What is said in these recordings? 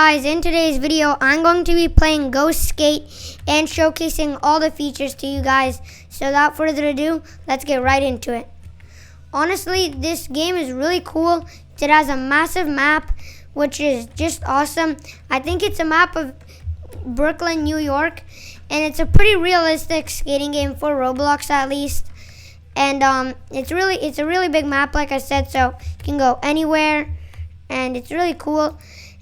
guys, in today's video I'm going to be playing Ghost Skate and showcasing all the features to you guys. So without further ado, let's get right into it. Honestly, this game is really cool. It has a massive map, which is just awesome. I think it's a map of Brooklyn, New York, and it's a pretty realistic skating game for Roblox at least. And it's a really big map, like I said, so you can go anywhere, and it's really cool.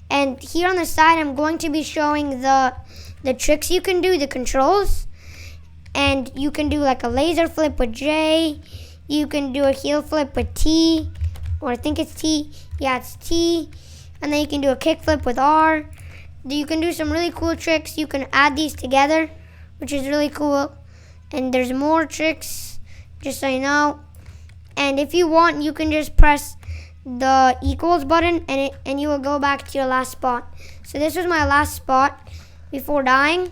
And here on the side, I'm going to be showing the tricks you can do, the controls. And you can do like a laser flip with J. You can do a heel flip with T, or I think it's T. Yeah, it's T. And then you can do a kick flip with R. You can do some really cool tricks. You can add these together, which is really cool. And there's more tricks, just so you know. And if you want, you can just press the equals button and you will go back to your last spot. So this was my last spot before dying,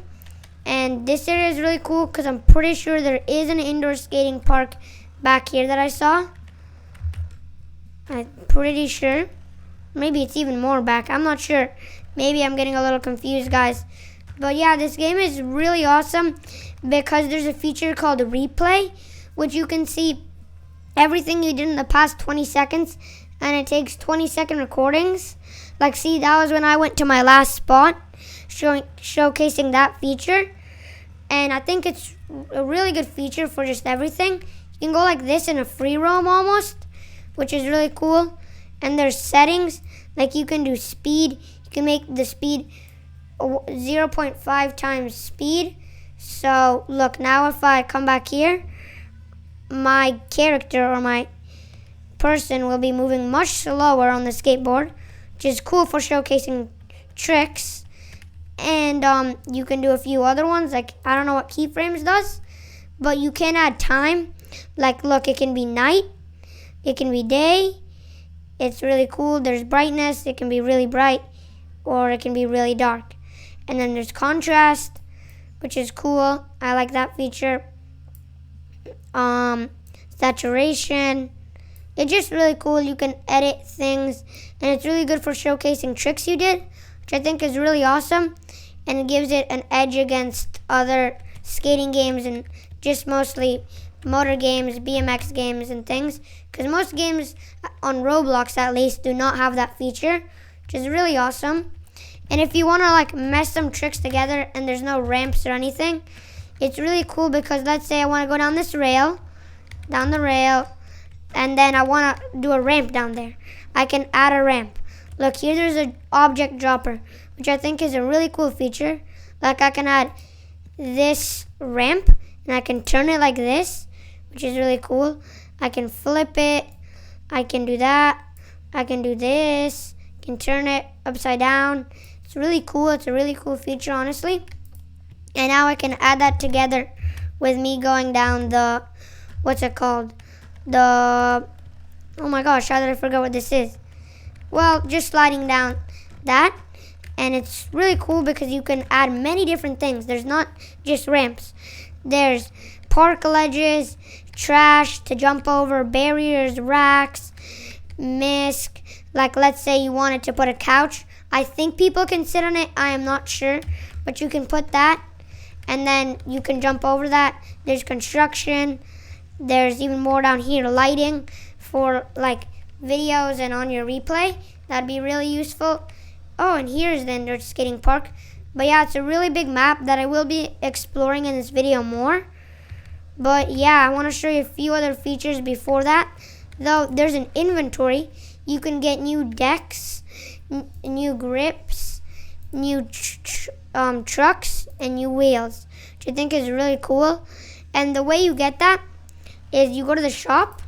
and this area is really cool because I'm pretty sure there is an indoor skating park back here that I saw. I'm pretty sure. Maybe it's even more back. I'm not sure. Maybe I'm getting a little confused, guys. But yeah, this game is really awesome because there's a feature called replay, which you can see everything you did in the past 20 seconds. And it takes 20-second recordings. Like, see, that was when I went to my last spot, showcasing that feature. And I think it's a really good feature for just everything. You can go like this in a free roam almost, which is really cool. And there's settings, like you can do speed. You can make the speed 0.5 times speed. So, look, now if I come back here, my character or my person will be moving much slower on the skateboard, which is cool for showcasing tricks. And you can do a few other ones, like I don't know what keyframes does, but you can add time. Like, look, it can be night, it can be day. It's really cool. There's brightness, it can be really bright, or it can be really dark. And then there's contrast, which is cool. I like that feature. Saturation. It's just really cool. You can edit things, and it's really good for showcasing tricks you did, which I think is really awesome, and it gives it an edge against other skating games and just mostly motor games, BMX games, and things, because most games on Roblox at least do not have that feature, which is really awesome. And if you want to like mess some tricks together and there's no ramps or anything, it's really cool because let's say I want to go down this rail, down the rail, and then I want to do a ramp down there. I can add a ramp. Look, here there's an object dropper, which I think is a really cool feature. Like, I can add this ramp, and I can turn it like this, which is really cool. I can flip it. I can do that. I can do this. I can turn it upside down. It's really cool. It's a really cool feature, honestly. And now I can add that together with me going down the, what's it called? Oh my gosh, how did I forget what this is? Well, just sliding down that, and it's really cool because you can add many different things. There's not just ramps. There's park ledges, trash to jump over, barriers, racks, misc. Like, let's say you wanted to put a couch. I think people can sit on it. I am not sure, but you can put that, and then you can jump over that. There's construction. There's even more down here, lighting for like videos and on your replay. That'd be really useful. Oh, and here's the indoor skating park. But yeah, it's a really big map that I will be exploring in this video more. But yeah, I want to show you a few other features before that. Though there's an inventory. You can get new decks, new grips, new trucks, and new wheels, which I think is really cool. And the way you get that is you go to the shop,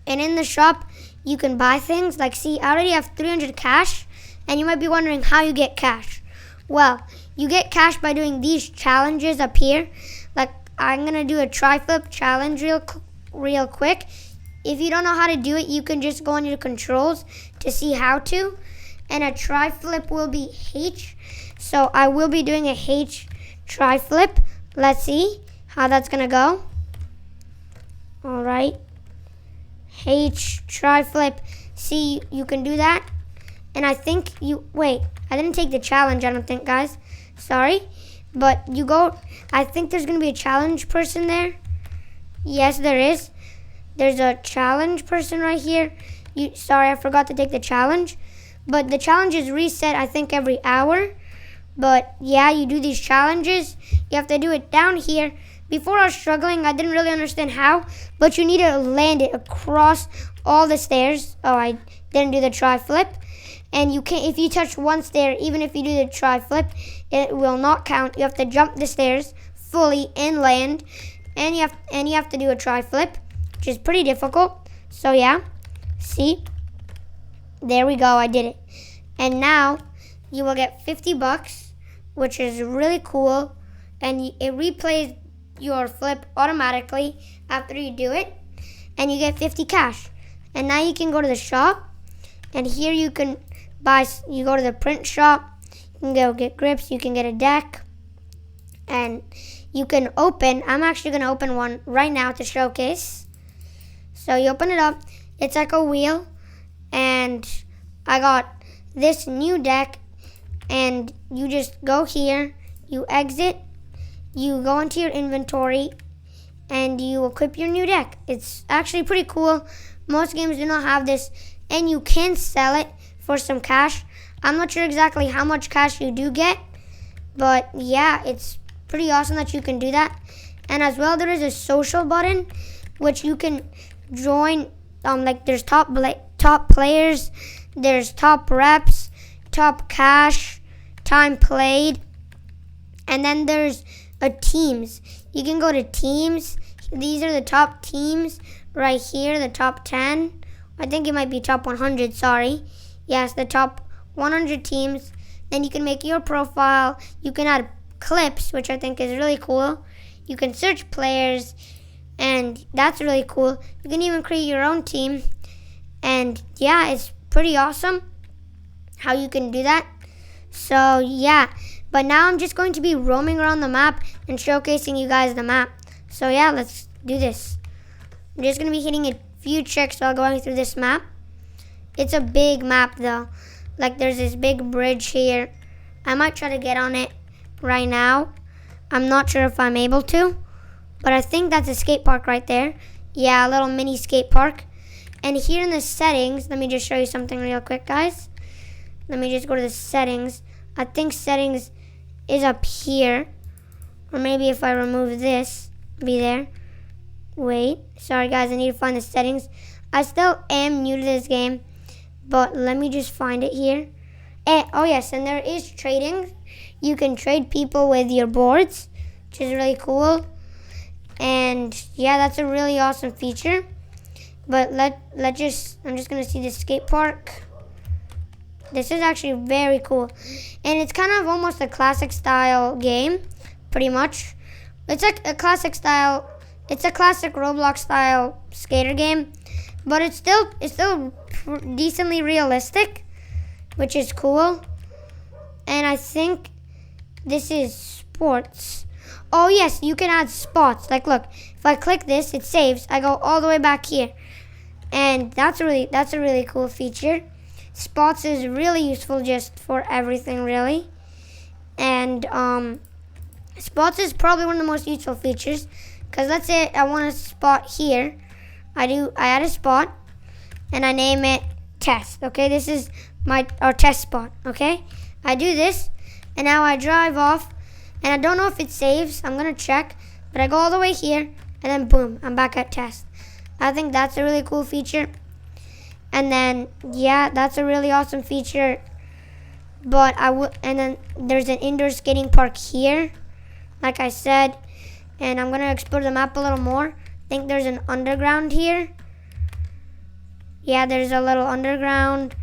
and in the shop you can buy things. Like, see, I already have 300 cash, and you might be wondering how you get cash. Well, you get cash by doing these challenges up here. Like, I'm gonna do a tri-flip challenge real quick. If you don't know how to do it, you can just go on your controls to see how to. And a tri-flip will be H, so I will be doing a H tri-flip. Let's see how that's gonna go. Alright, H tri-flip. See, you can do that. And I think wait, I didn't take the challenge, I don't think, guys. Sorry. But you go, I think there's going to be a challenge person there. Yes, there is. There's a challenge person right here. Sorry, I forgot to take the challenge. But the challenge is reset, I think, every hour. But yeah, you do these challenges. You have to do it down here. Before I was struggling, I didn't really understand how. But you need to land it across all the stairs. Oh, I didn't do the try flip. And you can't, if you touch one stair, even if you do the try flip, it will not count. You have to jump the stairs fully and land. And you have to do a try flip, which is pretty difficult. So yeah, see? There we go, I did it. And now you will get 50 bucks, which is really cool. And it replays your flip automatically after you do it. And you get 50 cash. And now you can go to the shop. And here you can you go to the print shop. You can go get grips. You can get a deck. And you can open. I'm actually going to open one right now to showcase. So you open it up. It's like a wheel. And I got this new deck. And you just go here. You exit. You go into your inventory. And you equip your new deck. It's actually pretty cool. Most games do not have this. And you can sell it for some cash. I'm not sure exactly how much cash you do get. But yeah, it's pretty awesome that you can do that. And as well, there is a social button, which you can join. Like there's top players, there's top reps, top cash, time played, and then there's a teams. You can go to teams. These are the top teams right here, the top 10. I think it might be top 100, sorry. Yes, the top 100 teams. Then you can make your profile. You can add clips, which I think is really cool. You can search players, and that's really cool. You can even create your own team. And yeah, it's pretty awesome how you can do that. So yeah, but now I'm just going to be roaming around the map and showcasing you guys the map. So yeah, let's do this. I'm just going to be hitting a few tricks while going through this map. It's a big map though. Like there's this big bridge here. I might try to get on it right now. I'm not sure if I'm able to, but I think that's a skate park right there. Yeah, a little mini skate park. And here in the settings, let me just show you something real quick, guys. Let me just go to the settings. I think settings is up here. Or maybe if I remove this, it'll be there. Wait, sorry guys, I need to find the settings. I still am new to this game, but let me just find it here. Oh yes, and there is trading. You can trade people with your boards, which is really cool. And yeah, that's a really awesome feature. But I'm just gonna see the skate park. This is actually very cool. And it's kind of almost a classic style game, pretty much. It's like a classic style. It's a classic Roblox style skater game, but it's still decently realistic, which is cool. And I think this is sports. Oh yes, you can add spots. Like look, if I click this, it saves. I go all the way back here. And that's a really cool feature. Spots is really useful just for everything really. And spots is probably one of the most useful features. Because let's say I want a spot here. I add a spot and I name it test. Okay, this is our test spot. Okay, I do this and now I drive off and I don't know if it saves. I'm gonna check, but I go all the way here and then boom, I'm back at test. I think that's a really cool feature. And then yeah, that's a really awesome feature. But and then there's an indoor skating park here, like I said. And I'm going to explore the map a little more. I think there's an underground here. Yeah, there's a little underground.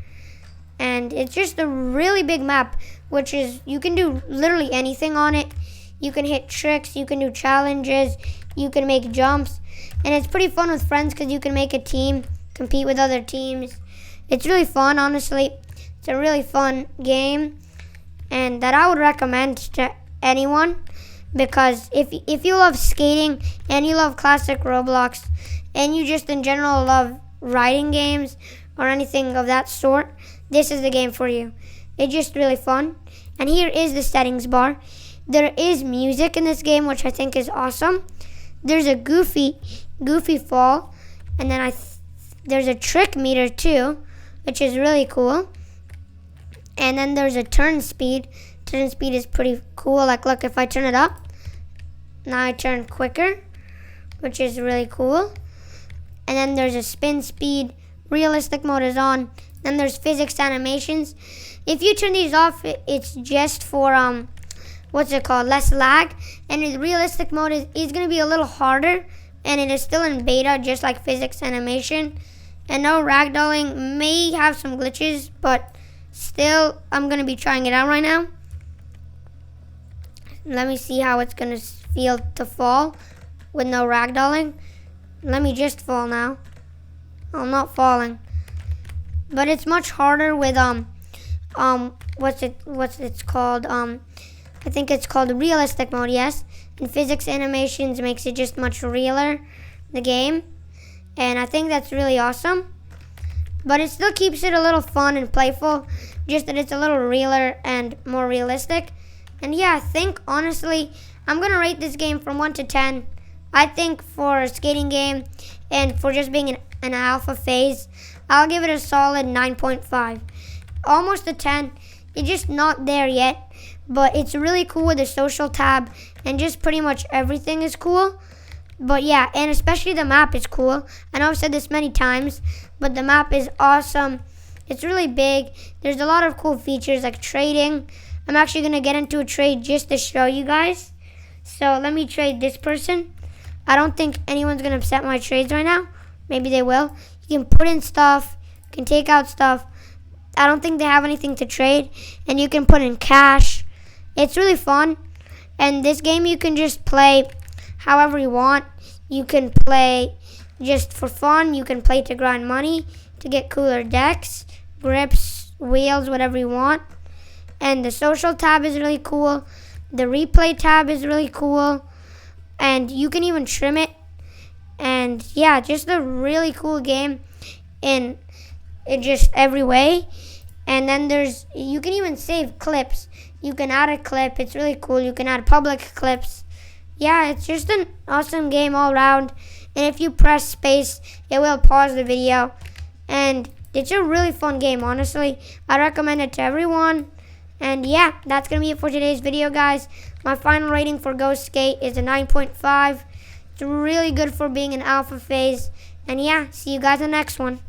And it's just a really big map, which is, you can do literally anything on it. You can hit tricks, you can do challenges, you can make jumps. And it's pretty fun with friends because you can make a team, compete with other teams. It's really fun, honestly. It's a really fun game. And that I would recommend to anyone. Because if you love skating and you love classic Roblox and you just in general love riding games or anything of that sort, this is the game for you. It's just really fun. And here is the settings bar. There is music in this game, which I think is awesome. There's a goofy fall, and then there's a trick meter too, which is really cool. And then there's a turn speed. Turn speed is pretty cool. Like, look, if I turn it up, now I turn quicker, which is really cool. And then there's a spin speed. Realistic mode is on. Then there's physics animations. If you turn these off, it's just for less lag. And the realistic mode is going to be a little harder, and it is still in beta, just like physics animation. And no ragdolling. May have some glitches, but still, I'm going to be trying it out right now. Let me see how it's going to feel to fall with no ragdolling. Let me just fall now. I'm not falling. But it's much harder with what's it's called? I think it's called realistic mode, yes. And physics animations makes it just much realer, the game. And I think that's really awesome. But it still keeps it a little fun and playful, just that it's a little realer and more realistic. And yeah, I think honestly, I'm gonna rate this game from 1 to 10. I think for a skating game and for just being an alpha phase, I'll give it a solid 9.5. Almost a 10. It's just not there yet, but it's really cool with the social tab, and just pretty much everything is cool. But yeah, and especially the map is cool. I know I've said this many times, but the map is awesome. It's really big. There's a lot of cool features like trading. I'm actually going to get into a trade just to show you guys. So let me trade this person. I don't think anyone's going to upset my trades right now. Maybe they will. You can put in stuff. You can take out stuff. I don't think they have anything to trade. And you can put in cash. It's really fun. And this game you can just play however you want. You can play just for fun. You can play to grind money, to get cooler decks, grips, wheels, whatever you want. And the social tab is really cool. The replay tab is really cool. And you can even trim it. And yeah, just a really cool game in just every way. And then you can even save clips. You can add a clip. It's really cool. You can add public clips. Yeah, it's just an awesome game all around. And if you press space, it will pause the video. And it's a really fun game, honestly. I recommend it to everyone. And yeah, that's going to be it for today's video, guys. My final rating for Ghost Skate is a 9.5. It's really good for being an alpha phase. And yeah, see you guys in the next one.